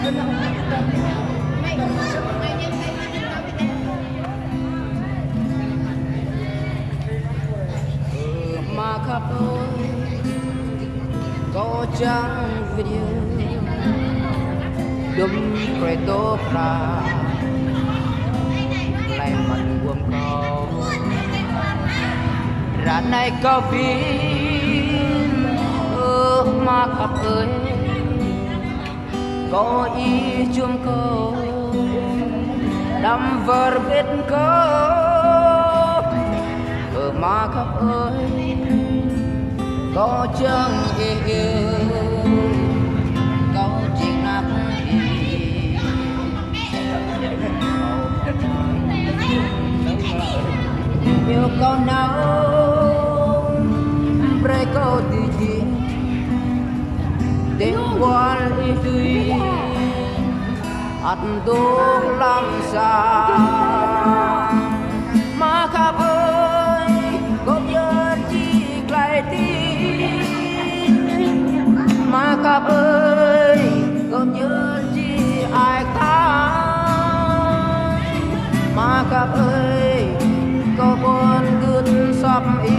Mà khắp ơi có trang video đâm cười tốt ra lại mặt buông câu ra này có phim mà khắp ơi có ý chuông câu đâm vỡ biết câu mà khắp ơi có chẳng yêu câu chuyện nặng yêu câu nào bre câu đi tiếng quan đi tuy ăn đồ làm sao mà khắp ơi có nhớ chi lại tin mà khắp ơi có nhớ chi ai ta mà khắp ơi có buồn gương sắp ý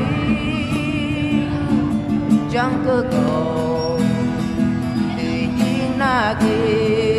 chẳng cơ cầu thì chỉ na kia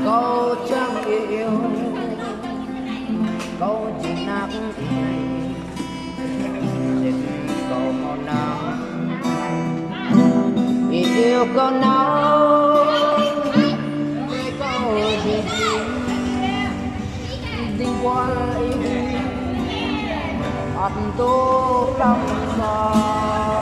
câu chẳng yêu câu chỉ nặng câu màu nắng yêu câu nào câu gì tình quan ý ăn tô lòng sao